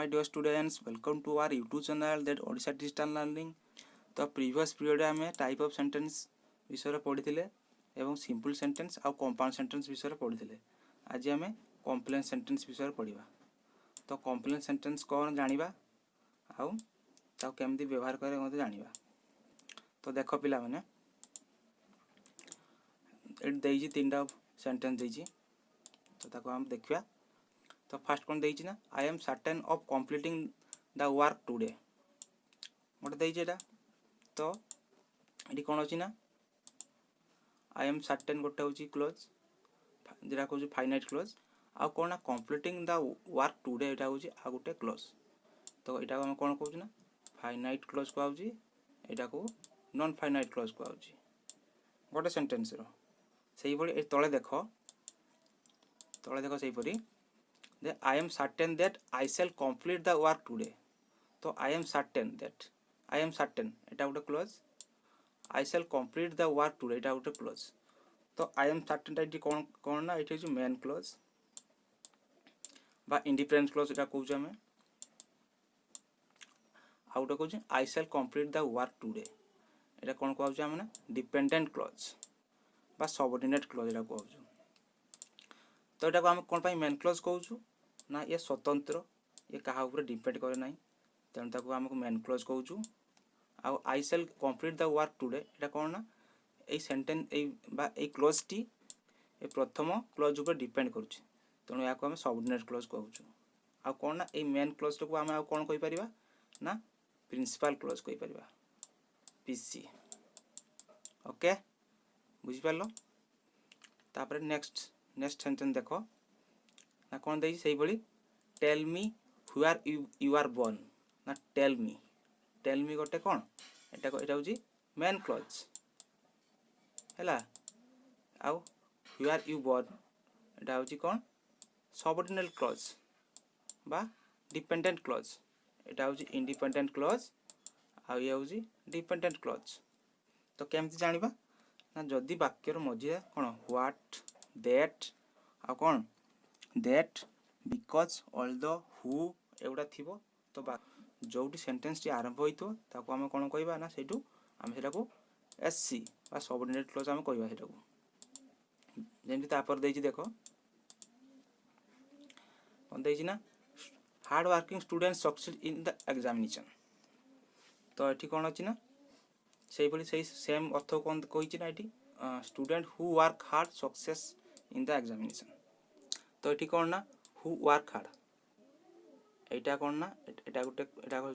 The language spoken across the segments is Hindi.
my dear students, welcome to our YouTube channel that Odisha Digital Learning। तो प्रीवियस पीरियड आम टाइप ऑफ सेंटेंस विषय पढ़ी एवं सिंपल सेंटेंस आउ कंपाउंड सेंटेंस विषय पढ़ी। आज आम कॉम्प्लेक्स सेंटेंस विषय पढ़ा। तो कॉम्प्लेक्स सेंटेंस कौन जानिबा आउ ताऊ केमती व्यवहार करे मते जानिबा। तो देख पिला माने एट देजी तीनटा सेंटेंस देजी, तो ताको हम देखिया। तो फास्ट कौन देजी ना, आई am certain of completing the work today गोटे देजी एटा। तो ये कौन अच्छी ना, आई एम सर्टेन गोटे हूँ क्लोज जेटा कहूँ फाइनाइट क्लोज, आउ कौन ना कंप्लीटिंग द वर्क टुडे यहाँ हूँ आ गोटे क्लोज। तो यहाँ आम कौन कहूँ ना, फाइनाइट क्लोज कहूँ, यहाँ को नॉन फाइनाइट क्लोज कहूँ गोटे सेंटेंस रो। से भाई तले देख से I am certain that I shall complete the work today. तो आई एम सर्टेन यहाँ गोटे clause, I shall complete the work today यहाँ गोटे क्लोज। तो आई एम सर्टेन ये कौन कौन ना, ये हूँ मेन क्लोज बा इंडिपेंडेंट क्लोज यहाँ कहूँ आम। आउ गोटे कहूँ आई shall complete the work today, यहाँ कौन कहूँ आम ना, डिपेंडेंट क्लोज बा सबऑर्डिनेट क्लोज यहाँ कहूँ। तो यहाँ आम कौन मेन क्लोज कहूँ ना, ये स्वतंत्र, ये क्या ऊपर डिपेंड करे ना, तेणु ताको आमको मेन क्लोज कहूँ। आउ आई shall complete the work today यहाँ कौन ना, ये सेंटेंस ये क्लोज टी ये प्रथम क्लोज ऊपर डिपेंड करुच्चे, तेणु या आम सबऑर्डिनेट क्लोज कहूँ। आउ कौन ना, ये मेन क्लोज को आम कौन कहि परिबा ना, प्रिंसिपल क्लोज कहि परिबा, पीसी। ओके बुझी पारलो। तापर नेक्स्ट सेंटेंस देखो ना, कौन देई सही बड़ी, tell me where you are born ना, टेल मी गोटे कौन एटा हूँ मेन क्लोज है। आउ व्हेयर यू बोर्न एटा हूँ कौन सबऑर्डिनेट क्लोज बा डिपेंडेंट क्लोज, एटा हूँ इंडिपेंडेंट क्लोज आउ ये हूँ डिपेंडेंट क्लोज। तो केमती जानिबा ना, जदि वाक्यर मझे कौन व्हाट दैट आ कौन दैट बिकज ऑल्दो हु एगुड़ा थी, तो जो सेंटेंस टी आरंभ होइतो ताको आम कौन कहबा ना, सेठू आम सेटाको एससी बा सबऑर्डिनेट क्लोज आम कहबा सेटाको। जेमति तापर देछि देखो कौन देछि ना, hard working students succeed in the examination. तो ये कौन अच्छी ना, से भाई से सेम अर्थ कौन कही ना, ये student who work hard success in the examination. तो ये कौन ना, हु वर्क हार्ड यहाँ कौन ना, यहाँ गोटे यहाँ हूँ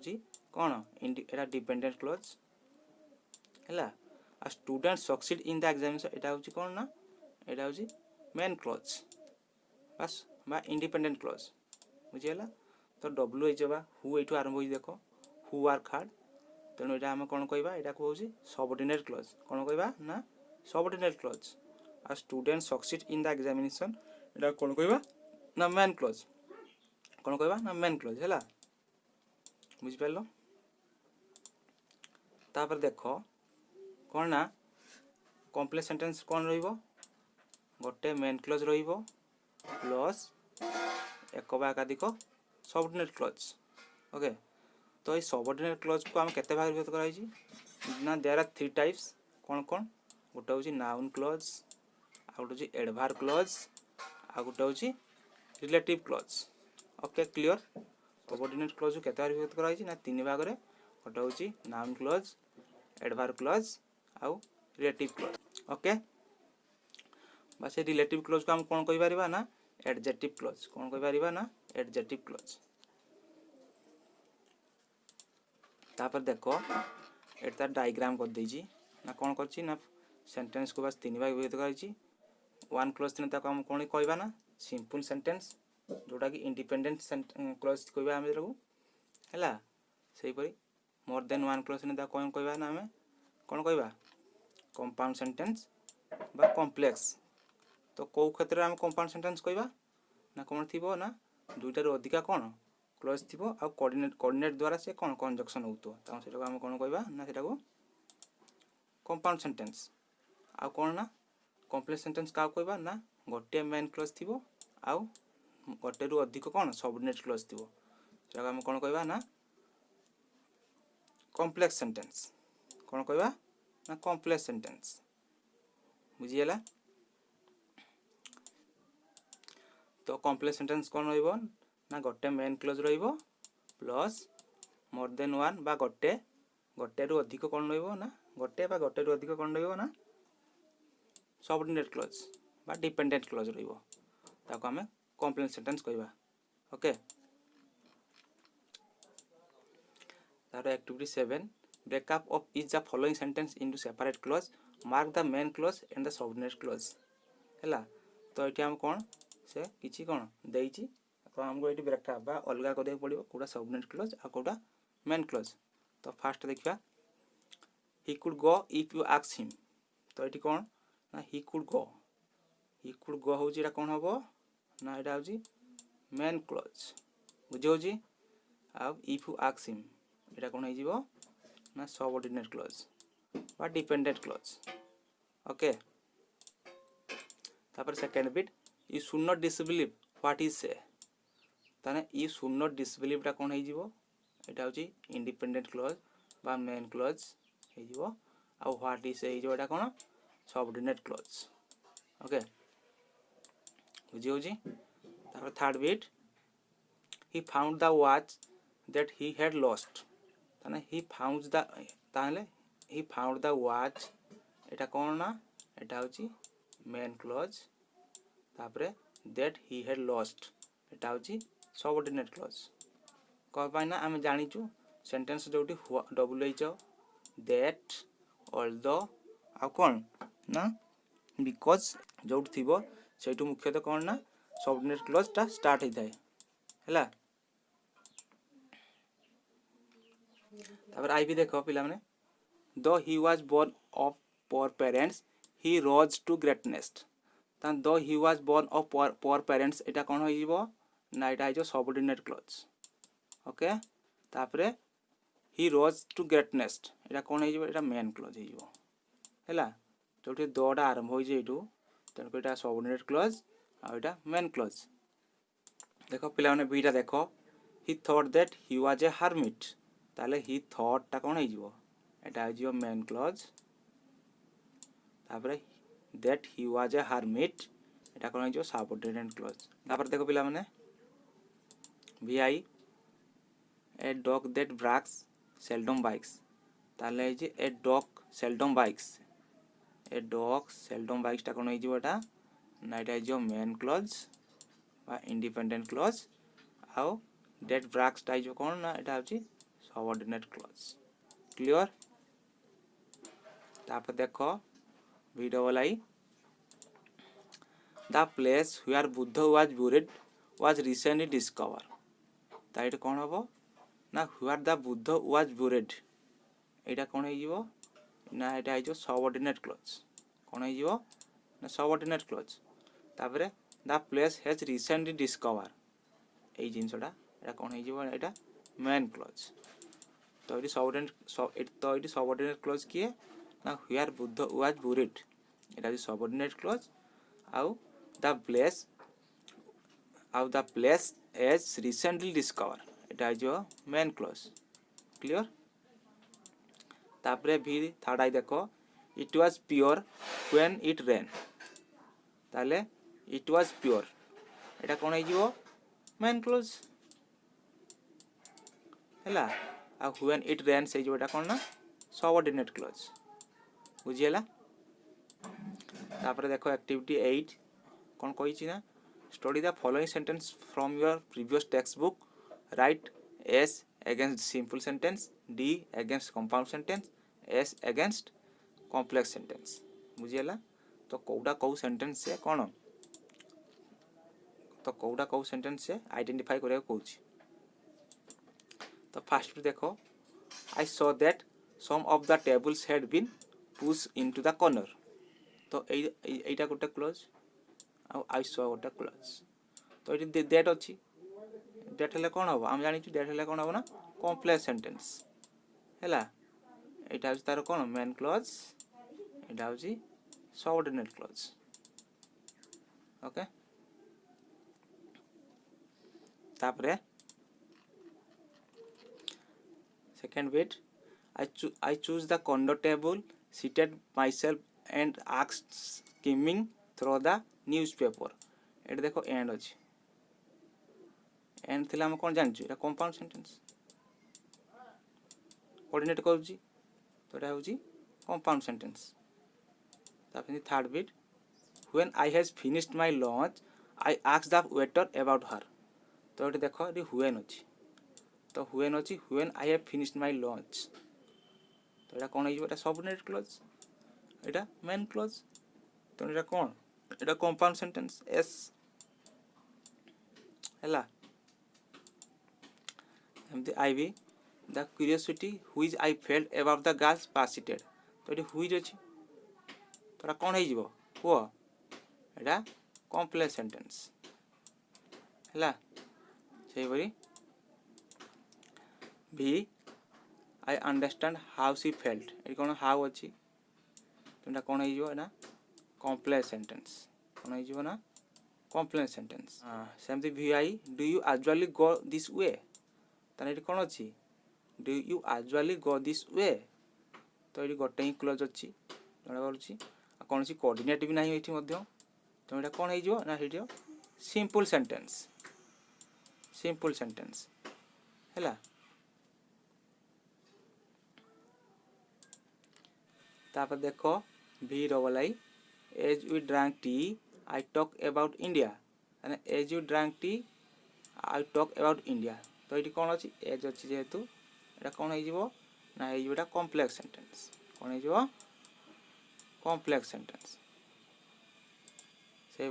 कौन यहाँ डिपेंडेंट क्लोज है। A student succeed in the examination यहाँ हूँ कौन ना, यहाँ हूँ मेन क्लोज बस बा इंडिपेंडेंट क्लोज बुझीगला। तो डब्ल्यू एच बा हु ये आरंभ हो देख हु वर्क हार्ड, तेणु यहाँ आम कौन कहवा, यहाँ हूँ सबऑर्डिनेट क्लोज, कौन कहवा ना subordinate clause. A student succeed in the examination यहाँ कौन कहवा ना मेन क्लोज, कौन कहवा ना मेन क्लोज है। बुझिपार। तापर देख कौन ना, कॉम्प्लेक्स सेंटेंस कौन रहिबो, गोटे मेन क्लोज रहिबो प्लस एक बा एकाधिक सबऑर्डिनेट क्लोज। ओके। तो ये सबऑर्डिनेट क्लोज को आम केते भाग विभक्त कराई ना, देयर आर थ्री टाइप्स। कौन कौन, गोटे हूँ नाउन क्लोज, आ गोटे हूँ एडभार्ब क्लोज, आ गोटे हूँ relative close. Okay clear. Subordinate close को केते भाग विभक्त कराई ना, तीन भाग रे, गोटे हूँ नाउन क्लोज, एडभार्ब क्लोज आउ रिलेटिव क्लोज। ओके बस ये रिलेटिव क्लोज को हम कौन कहि परिबा ना, एडजेक्टिव क्लोज, कौन कहि परिबा ना एडजेक्टिव क्लोज। तापर देखो एटा डायग्राम कर देजी ना, कौन करछि ना, सेंटेंस को बस तीन भाग विभक्त करछि। वन क्लोज थिने ताको हम कौन कहबा ना, सिंपल सेंटेंस जोटा कि इंडिपेंडेंट क्लोज कहबा हम जरु हैला। सेही परी मोर देन वन क्लोज थिने ताको कौन कहबा ना, हमें कौन कहबा कंपाउंड सेंटेंस बा कॉम्प्लेक्स। तो कौ क्षेत्र में आम कंपाउंड सेंटेंस कहबा ना, कौन थी ना, दुईटार अधिका कौन क्लोज थी आ कोऑर्डिनेट द्वारा से कौन कंजक्शन होतो, तो आम कौन कहबा ना, सेटा को कंपाउंड सेंटेंस। आ कौन ना कॉम्प्लेक्स सेंटेंस क्या कहबा ना, गोटे मेन क्लोज थी आउ गोटे रु अधिक कौन सबऑर्डिनेट क्लोज थी, सेटा हम कोन कहबा ना कॉम्प्लेक्स सेंटेंस कोन कहबा ना कॉम्प्लेक्स सेंटेंस बुझिएला। तो कॉम्प्लेक्स सेंटेंस कोन रहइबो ना गोटे मेन क्लोज रहइबो प्लस मोर देन वन बा गोटे गोटे रु अधिक कोन रहइबो ना गोटे बा गोटे रु अधिक कोन रहइबो ना सबऑर्डिनेट क्लोज बा डिपेंडेंट क्लोज रहइबो ताको हमें कॉम्प्लेक्स सेंटेंस कहबा। ओके तार activity 7 breakup of each the following sentence into separate close mark the main close and the subordinate close हैला। तो एठी हम कोन से किछि कोन देइछि तो हमको एठी ब्रेकअप बा अलगा को देख पड़िबो कोडा सबऑर्डिनेट क्लोज आ कोडा मेन क्लोज। तो फास्ट देखिबा he could go if you ask him. तो एठी कोन ना ही कुड गो होउछि एटा कोन होबो ना एटा होउछि मेन क्लोज बुझि होउछि। आ इफ यू आस्क हिम एटा कोन हो जिवो ना सबऑर्डिनेट क्लोज बा डिपेंडेंट क्लोज। ओके तापर second bit you should not disbelieve what is से ताने यू शुड नॉट डिसबिलीव टा कोन हो जिवो एटा होछि इंडिपेंडेंट क्लोज बा मेन क्लोज हो जिवो आ व्हाट इज से हो जिवो एटा कोन सबऑर्डिनेट क्लोज। ओके बुझि होछि। तापर third bit he found the watch that he had lost ताने he found the watch एटा कोन ना एटा होछि मेन क्लोज तापरे that he had lost एटा होछि सबऑर्डिनेट क्लोज। कह पाइ ना हम जानिचु सेंटेंस जोटी WH that although आ कोन ना बिकॉज जोट थिबो सेटु मुख्यतः कोन ना सबऑर्डिनेट क्लोज ता स्टार्ट होई थाए हैला। तापर आई भी देखो पिला माने though he was born of poor parents he rose to greatness ता though he was born of poor parents एटा कोन होई जिवो ना एटा आइजो सबऑर्डिनेट क्लोज। ओके तापरे ही रोज टू ग्रेटनेस एटा कोन होई जिवो एटा मेन क्लोज होई जिवो हैला। जोटी दोडा आरंभ होई जे एटू तन को एटा सबऑर्डिनेट क्लोज आ एटा मेन क्लोज। देखो पिला माने बीटा देखो ही thought that he was a hermit ताले ही थॉट ता कोन होई जिवो एटा हो जिवो मेन क्लोज तापरे that he was a hermit एटा कोन होई जिवो सबऑर्डिनेट क्लोज। तापर देखो पिला माने VI a dog that barks seldom bites ताले जे a dog seldom bites a dog seldom bites ता कोन होई जिवो एटा ना एटा हो जिवो मेन क्लोज बा इंडिपेंडेंट क्लोज आउ दैट ब्रैक्स ता जो कोन ना एटा होछि सबऑर्डिनेट क्लोज। क्लियर। तापर देखो VII the place where Buddha was buried was recently discover ता एटा कोन होबो ना where the Buddha was buried एटा कोन हो जिवो ना एटा हो सबऑर्डिनेट क्लोज कोन हो जिवो ना सबऑर्डिनेट क्लोज। तापरे the place has recently discover a जिंसडा एटा कोन हो जिवो एटा मेन क्लोज। तो ये सबऑर्डिनेट क्लोज किए ना वेयर बुद्ध वाज बुरिड एटा सबऑर्डिनेट क्लोज आउ the place as recently discover एटा जो मेन क्लोज। क्लियर। तापरे भी थर्ड आई देखो it was pure when it rain ताले इट वाज प्योर एटा कोन हो जिवो मेन क्लोज हैला। आ व्हेन इट रेन से जो एटा कोन ना सबऑर्डिनेट क्लोज बुझिएला। तापर देखो एक्टिविटी 8 कोन कहि छि ना study the following sentence from your previous textbook write S against simple sentence D against compound sentence S against complex sentence बुझिएला। तो कोडा को सेंटेंस से कोन तो कोडा को सेंटेंस से आइडेंटिफाई करे को कहूछि। तो फर्स्ट देखो I saw that some of the tables had been pushed into the corner तो एटा गोटे क्लोज आ I saw गोटे क्लोज। तो ये दैट अछि दैट हेले कोन हो हम जानि छु दैट हेले कोन हो ना कॉम्प्लेक्स सेंटेंस हैला। एटा अछि तार कोन मेन क्लोज एटा अछि सबऑर्डिनेट क्लोज। ओके तापरे Second bit, I choose the condo table, seated myself and asked skimming through the newspaper. एट देखो एंड अच्छी एंड थिला हम कौन जानछु एटा कंपाउंड सेंटेंस कोऑर्डिनेट करूची तो एटा होची कंपाउंड सेंटेंस तापर third bit when I has finished my lunch I asked the waiter about her तो एटा देखो ये व्हेन अच्छी तो व्हेन अच्छी when I have finished my lunch तो एटा कोन होइबो एटा सबऑर्डिनेट क्लॉज एटा मेन क्लॉज तो एटा कोन एटा कंपाउंड सेंटेंस एस हैला एमती आईबी the curiosity which I felt about the girls पासिटेड तो ये व्हिच अच्छी तोरा कौन हो कुह एटा कॉम्प्लेक्स सेंटेंस हैला से भरी भी I understand how C felt ये कौन हाउ अच्छी तो एटा कौन हो कॉम्प्लेक्स सेंटेंस कौन हो ना कॉम्प्लेक्स सेंटेंस सेमती भी I do you usually go this way ताने कौन अच्छी do you usually go this way तो ये गोटे ही क्लोज अच्छी जना पड़ी कौन सी कोऑर्डिनेट भी नहीं ये तो ये कौन हो ना ये सिंपल सेंटेंस हैला तापर देखो भी double I as we drank tea I talk about India as you drank tea I talk about India तो ये कौन अच्छी एज अच्छी जेहेतु ये कौन हो ना ये कॉम्प्लेक्स सेंटेंस कौन हो कॉम्प्लेक्स सेंटेंस से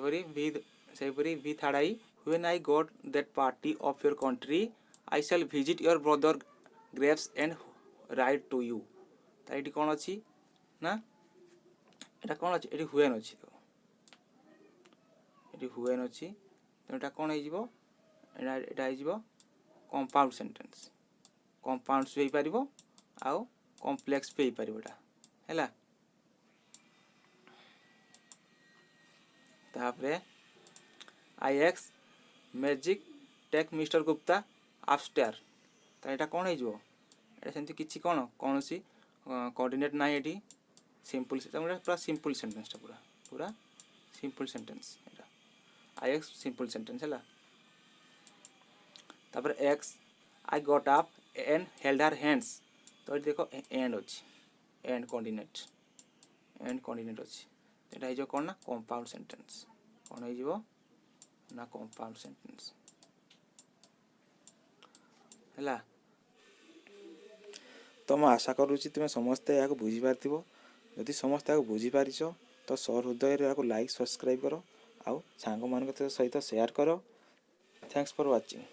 भी third I when I got that party of your country I shall visit your brother graves and write to you तो ये कौन अच्छी ना ये कौन अच्छी ये व्हेन अच्छी तो ये व्हेन अच्छी तो ये कौन हो कंपाउंड सेंटेंस कंपाउंड्स भी पारिबो आउ कॉम्प्लेक्स भी पारिबो एटा हैला तापरे आई एक्स magic take mister Gupta upstair तो ये कौन हो सेमती किसी कौन कौन सी कोऑर्डिनेट ना ये सिंपल पूरा सिंपल सेंटेंस पूरा simple sentence I x simple sentence है तापर x I got up and held her hands तो ये देखो एंड अच्छी एंड कोऑर्डिनेट अच्छी ये कौन ना कंपाउंड सेंटेंस कौन हो ना कंपाउंड सेंटेंस है तो मैं आशा करुँच तुम्हें समस्ते या बुझी पार जदि समस्ते या बुझी पारिछ तो सहृदय या लाइक सब्सक्राइब करो आउ सांग मान सहित शेयर करो थैंक्स फॉर वाचिंग।